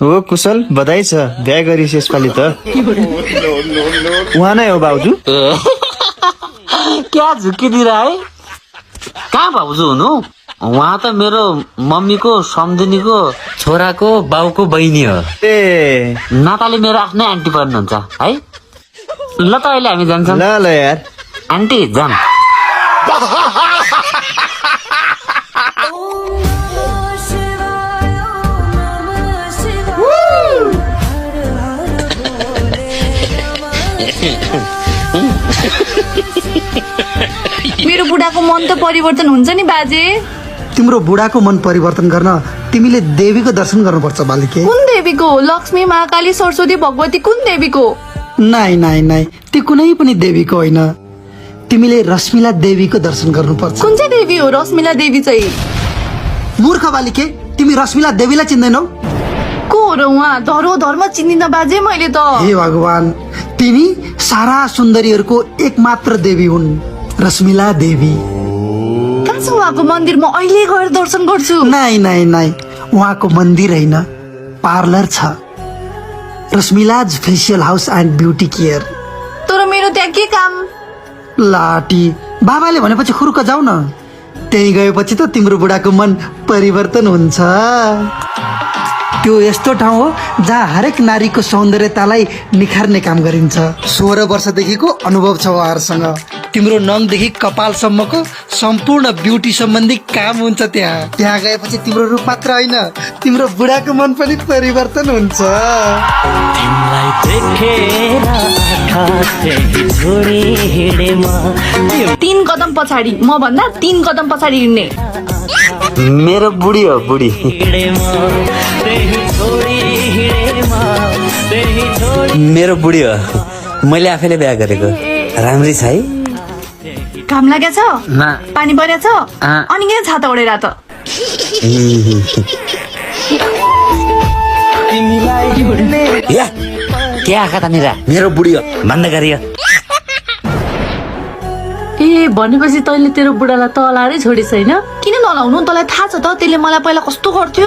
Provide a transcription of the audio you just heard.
हो कुशल बधाई छ बिहा गरिस् यसपालि त उहाँ नै हो भाउजू क्या झुकिदिएर है कहाँ भाउजू हुनु उहाँ त मेरो मम्मीको सम्झिनीको छोराको बाउको बहिनी हो ए नाताले मेरो आफ्नै आन्टी पर्नुहुन्छ है ल त अहिले हामी जान्छौँ ल ल यार आन्टी जाम मेरो बुढाको मन त परिवर्तन हुन्छ नि बाजे। तिम्रो बुढाको मन परिवर्तन गर्न तिमीले देवीको दर्शन गर्नुपर्छ बालिके। कुन देवीको? लक्ष्मी, महाकाली, सरस्वती, भगवती कुन देवीको? नाइ नाइ नाइ त्यो कुनै पनि देवीको होइन। तिमीले रश्मिला देवीको दर्शन गर्नुपर्छ। कुन चाहिँ देवी हो रश्मिला देवी चाहिँ? मूर्ख बालिके, तिमी रश्मिला देवीलाई चिन्दैनौ? को हो र उहाँ? धरो धर्म चिन्दिन बाजे मैले त। हे भगवान, तिमी सारा सुन्दरीहरूको एकमात्र देवी हुन्, रश्मिला देवी। कहाँ छ उहाँको मन्दिर? म अहिले गएर दर्शन गर्छु। नाइ नाइ नाइ उहाँको मन्दिर होइन, पार्लर छ, रश्मिलाज facial house and beauty care. तर मेरो त्यहाँ के काम? लाटी बाबाले भनेपछि खुर्क जाऊ न, त्यही गएपछि त तिम्रो बुढाको मन परिवर्तन हुन्छ। त्यो यस्तो ठाउँ हो जहाँ हरेक नारीको सौन्दर्यतालाई निखार्ने काम गरिन्छ। 16 वर्षदेखिको अनुभव छ उहाँहरूसँग। तिम्रो नङदेखि कपालसम्मको सम्पूर्ण ब्युटी सम्बन्धी काम हुन्छ त्यहाँ गएपछि तिम्रो रूप मात्र होइन, तिम्रो बुढाको मन पनि परिवर्तन हुन्छ। 3 कदम पछाडि, म भन्दा 3 कदम पछाडि हिँड्ने। मेरो बुढी हो बुढी। मेरो बुढी हो, मैले आफैले बिहा गरेको। राम्री छ है? घाम लागेछ? पानी परेछ? अँ। अनि किन छाता ओढेर त? या के आँखा तानेर मेरो बुढी हो भन्दा गरियो। ए भनेपछि तैँले तेरो बुढालाई तलारै छोडिस् होइन? किन नलाउनु? तँलाई थाहा छ त त्यसले मलाई पहिला कस्तो गर्थ्यो?